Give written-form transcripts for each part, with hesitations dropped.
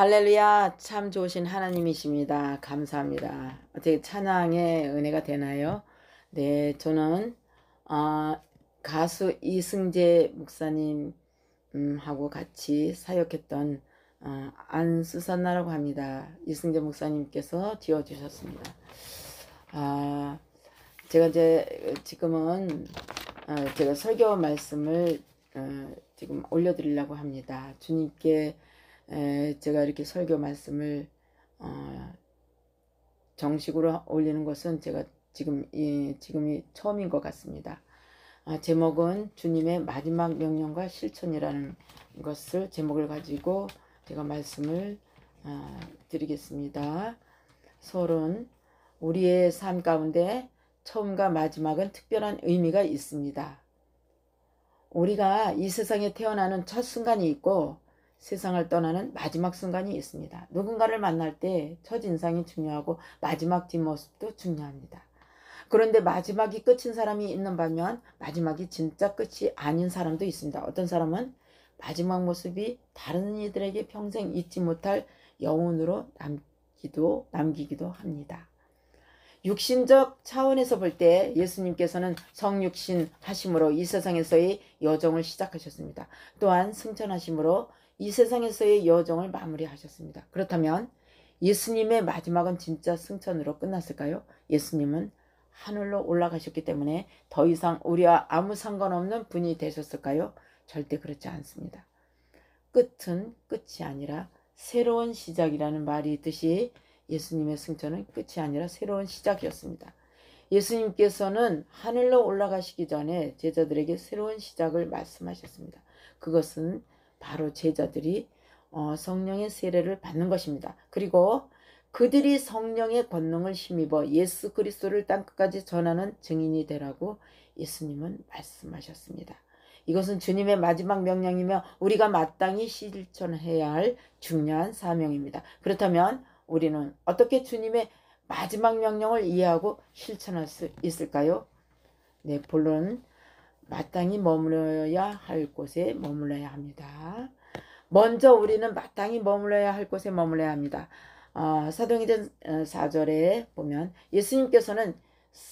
할렐루야, 참 좋으신 하나님이십니다. 감사합니다. 어떻게 찬양의 은혜가 되나요? 네, 저는 가수 이승재 목사님 하고 같이 사역했던 안수선나라고 합니다. 이승재 목사님께서 지어주셨습니다. 제가 이제 지금은 제가 설교 말씀을 지금 올려드리려고 합니다. 주님께 제가 이렇게 설교 말씀을 정식으로 올리는 것은 제가 지금이 처음인 것 같습니다. 제목은 주님의 마지막 명령과 실천이라는 것을 제목을 가지고 제가 말씀을 드리겠습니다. 설은 우리의 삶 가운데 처음과 마지막은 특별한 의미가 있습니다. 우리가 이 세상에 태어나는 첫 순간이 있고 세상을 떠나는 마지막 순간이 있습니다. 누군가를 만날 때 첫인상이 중요하고 마지막 뒷모습도 중요합니다. 그런데 마지막이 끝인 사람이 있는 반면 마지막이 진짜 끝이 아닌 사람도 있습니다. 어떤 사람은 마지막 모습이 다른 이들에게 평생 잊지 못할 여운으로 남기기도 합니다. 육신적 차원에서 볼 때 예수님께서는 성육신 하심으로 이 세상에서의 여정을 시작하셨습니다. 또한 승천하심으로 이 세상에서의 여정을 마무리하셨습니다. 그렇다면 예수님의 마지막은 진짜 승천으로 끝났을까요? 예수님은 하늘로 올라가셨기 때문에 더 이상 우리와 아무 상관없는 분이 되셨을까요? 절대 그렇지 않습니다. 끝은 끝이 아니라 새로운 시작이라는 말이 있듯이 예수님의 승천은 끝이 아니라 새로운 시작이었습니다. 예수님께서는 하늘로 올라가시기 전에 제자들에게 새로운 시작을 말씀하셨습니다. 그것은 바로 제자들이 성령의 세례를 받는 것입니다. 그리고 그들이 성령의 권능을 힘입어 예수 그리스도를 땅끝까지 전하는 증인이 되라고 예수님은 말씀하셨습니다. 이것은 주님의 마지막 명령이며 우리가 마땅히 실천해야 할 중요한 사명입니다. 그렇다면 우리는 어떻게 주님의 마지막 명령을 이해하고 실천할 수 있을까요? 네, 본론 마땅히 머물러야 할 곳에 머물러야 합니다. 먼저 우리는 마땅히 머물러야 할 곳에 머물러야 합니다. 사도행전 4절에 보면 예수님께서는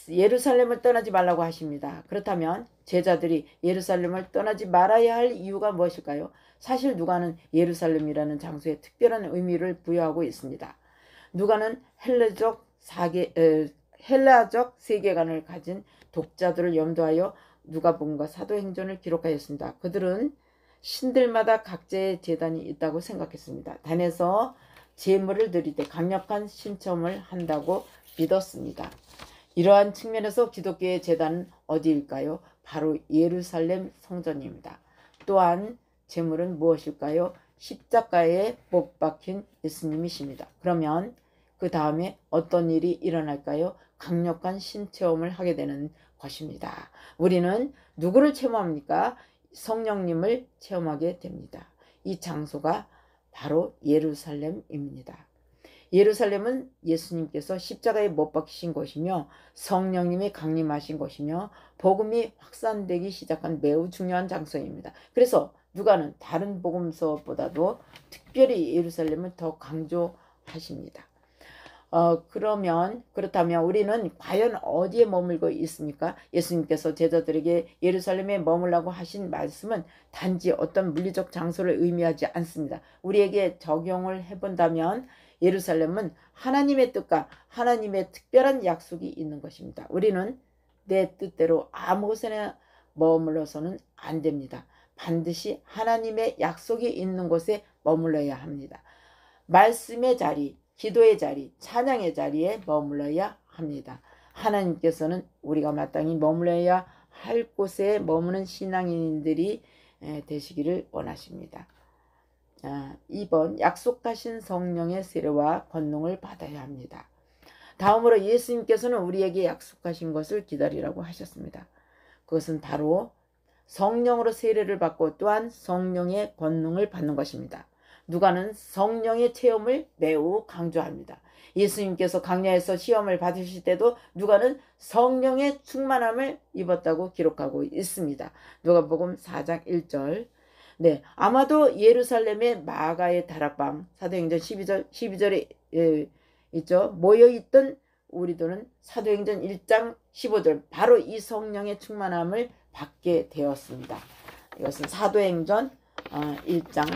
예루살렘을 떠나지 말라고 하십니다. 그렇다면 제자들이 예루살렘을 떠나지 말아야 할 이유가 무엇일까요? 사실 누가는 예루살렘이라는 장소에 특별한 의미를 부여하고 있습니다. 누가는 헬라적 세계관을 가진 독자들을 염두하여 누가복음과 사도행전을 기록하였습니다. 그들은 신들마다 각자의 제단이 있다고 생각했습니다. 단에서 제물을 드릴 때 강력한 신청을 한다고 믿었습니다. 이러한 측면에서 기독교의 제단은 어디일까요? 바로 예루살렘 성전입니다. 또한 제물은 무엇일까요? 십자가에 못 박힌 예수님이십니다. 그러면 그 다음에 어떤 일이 일어날까요? 강력한 신체험을 하게 되는 것입니다. 우리는 누구를 체험합니까? 성령님을 체험하게 됩니다. 이 장소가 바로 예루살렘입니다. 예루살렘은 예수님께서 십자가에 못 박히신 곳이며 성령님이 강림하신 곳이며 복음이 확산되기 시작한 매우 중요한 장소입니다. 그래서 누가는 다른 복음서보다도 특별히 예루살렘을 더 강조하십니다. 그렇다면 우리는 과연 어디에 머물고 있습니까? 예수님께서 제자들에게 예루살렘에 머물라고 하신 말씀은 단지 어떤 물리적 장소를 의미하지 않습니다. 우리에게 적용을 해본다면 예루살렘은 하나님의 뜻과 하나님의 특별한 약속이 있는 것입니다. 우리는 내 뜻대로 아무 곳에나 머물러서는 안 됩니다. 반드시 하나님의 약속이 있는 곳에 머물러야 합니다. 말씀의 자리, 기도의 자리, 찬양의 자리에 머물러야 합니다. 하나님께서는 우리가 마땅히 머물러야 할 곳에 머무는 신앙인들이 되시기를 원하십니다. 2번 약속하신 성령의 세례와 권능을 받아야 합니다. 다음으로 예수님께서는 우리에게 약속하신 것을 기다리라고 하셨습니다. 그것은 바로 성령으로 세례를 받고 또한 성령의 권능을 받는 것입니다. 누가는 성령의 체험을 매우 강조합니다. 예수님께서 광야에서 시험을 받으실 때도 누가는 성령의 충만함을 입었다고 기록하고 있습니다. 누가복음 4장 1절 네, 아마도 예루살렘의 마가의 다락방 사도행전 12절에 있죠. 모여있던 우리들은 사도행전 1장 15절 바로 이 성령의 충만함을 받게 되었습니다. 이것은 사도행전 2장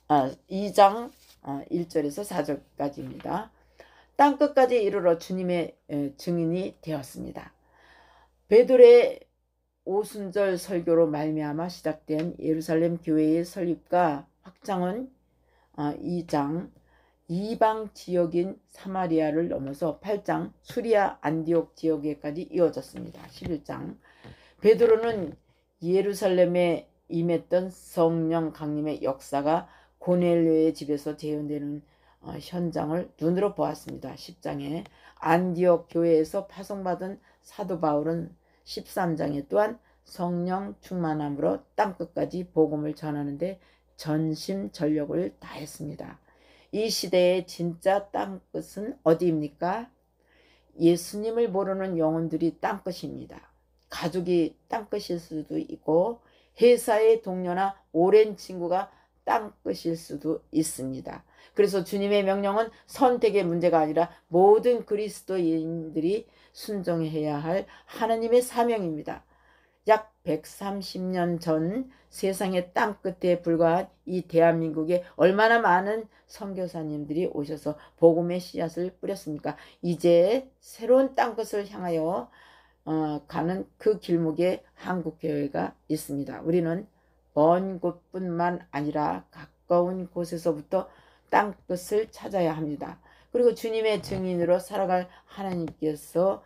1절에서 4절까지입니다. 땅끝까지 이르러 주님의 증인이 되었습니다. 베드로의 오순절 설교로 말미암아 시작된 예루살렘 교회의 설립과 확장은 2장 이방 지역인 사마리아를 넘어서 8장 수리아 안디옥 지역에까지 이어졌습니다. 11장 베드로는 예루살렘에 임했던 성령 강림의 역사가 고넬료의 집에서 재현되는 현장을 눈으로 보았습니다. 10장에 안디옥 교회에서 파송받은 사도 바울은 13장에 또한 성령 충만함으로 땅끝까지 복음을 전하는데 전심전력을 다했습니다. 이 시대의 진짜 땅끝은 어디입니까? 예수님을 모르는 영혼들이 땅끝입니다. 가족이 땅끝일 수도 있고 회사의 동료나 오랜 친구가 땅끝일 수도 있습니다. 그래서 주님의 명령은 선택의 문제가 아니라 모든 그리스도인들이 순종해야 할 하나님의 사명입니다. 약 130년 전 세상의 땅끝에 불과한 이 대한민국에 얼마나 많은 선교사님들이 오셔서 복음의 씨앗을 뿌렸습니까? 이제 새로운 땅끝을 향하여 가는 그 길목에 한국교회가 있습니다. 우리는 먼 곳뿐만 아니라 가까운 곳에서부터 땅끝을 찾아야 합니다. 그리고 주님의 증인으로 살아갈 하나님께서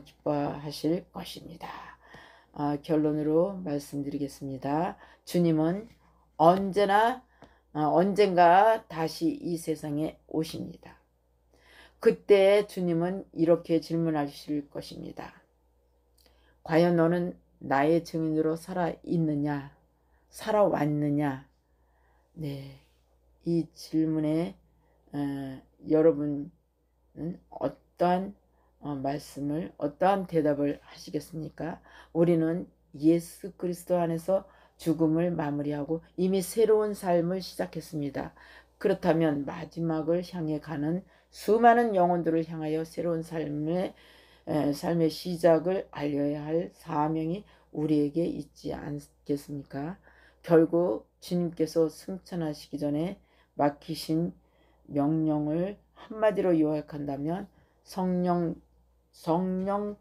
기뻐하실 것입니다. 결론으로 말씀드리겠습니다. 주님은 언젠가 다시 이 세상에 오십니다. 그때 주님은 이렇게 질문하실 것입니다. 과연 너는 나의 증인으로 살아있느냐? 살아왔느냐? 네, 이 질문에 여러분은 어떠한 말씀을, 어떠한 대답을 하시겠습니까? 우리는 예수 그리스도 안에서 죽음을 마무리하고 이미 새로운 삶을 시작했습니다. 그렇다면 마지막을 향해 가는 수많은 영혼들을 향하여 새로운 삶의 시작을 알려야 할 사명이 우리에게 있지 않겠습니까? 결국 주님께서 승천하시기 전에 맡기신 명령을 한마디로 요약한다면 성령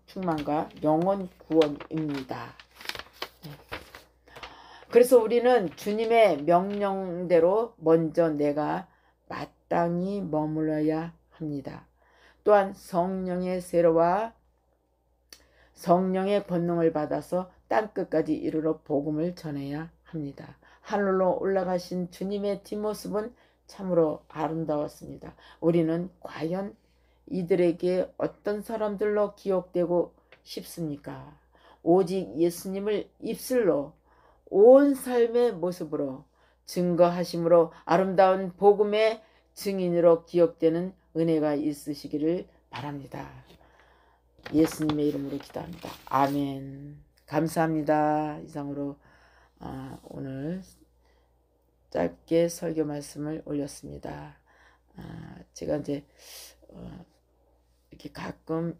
충만과 영혼 구원입니다. 그래서 우리는 주님의 명령대로 먼저 내가 마땅히 머물러야 합니다. 또한 성령의 세례와 성령의 권능을 받아서 땅끝까지 이르러 복음을 전해야 합니다. 하늘로 올라가신 주님의 뒷모습은 참으로 아름다웠습니다. 우리는 과연 이들에게 어떤 사람들로 기억되고 싶습니까? 오직 예수님을 입술로 온 삶의 모습으로 증거하심으로 아름다운 복음의 증인으로 기억되는 은혜가 있으시기를 바랍니다. 예수님의 이름으로 기도합니다. 아멘. 감사합니다. 이상으로 오늘 짧게 설교 말씀을 올렸습니다. 제가 이제 이렇게 가끔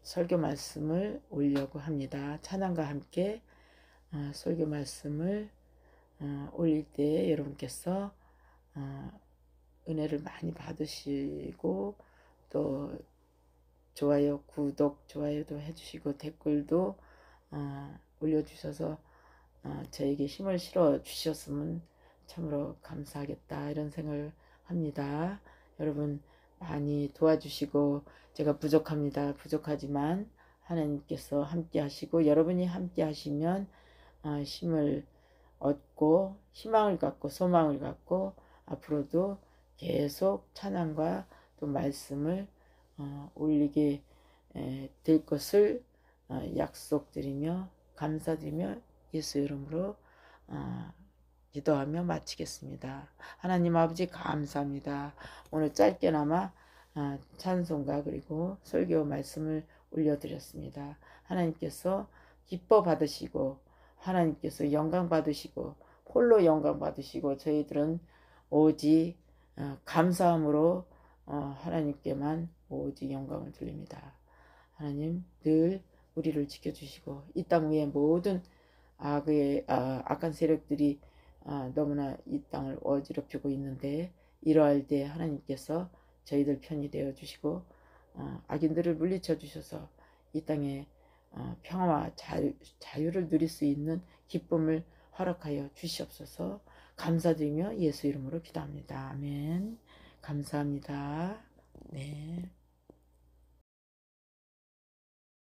설교 말씀을 올려고 합니다. 찬양과 함께 설교 말씀을 올릴 때 여러분께서 은혜를 많이 받으시고 또 좋아요, 구독, 좋아요도 해주시고 댓글도 올려주셔서 저에게 힘을 실어 주셨으면 참으로 감사하겠다 이런 생각을 합니다. 여러분 많이 도와주시고 제가 부족합니다. 부족하지만 하나님께서 함께 하시고 여러분이 함께 하시면 힘을 얻고 희망을 갖고 소망을 갖고 앞으로도 계속 찬양과 또 말씀을 올리게 될 것을 약속드리며 감사드리며 예수 이름으로 기도하며 마치겠습니다. 하나님 아버지 감사합니다. 오늘 짧게나마 찬송가 그리고 설교 말씀을 올려드렸습니다. 하나님께서 기뻐 받으시고 하나님께서 영광 받으시고 홀로 영광 받으시고 저희들은 오직 감사함으로 하나님께만 오직 영광을 돌립니다. 하나님 늘 우리를 지켜주시고 이 땅 위에 모든 악한 세력들이 너무나 이 땅을 어지럽히고 있는데 이러할 때 하나님께서 저희들 편이 되어 주시고 악인들을 물리쳐 주셔서 이 땅에 평화와 자유를 누릴 수 있는 기쁨을 허락하여 주시옵소서. 감사드리며 예수 이름으로 기도합니다. 아멘. 감사합니다. 네.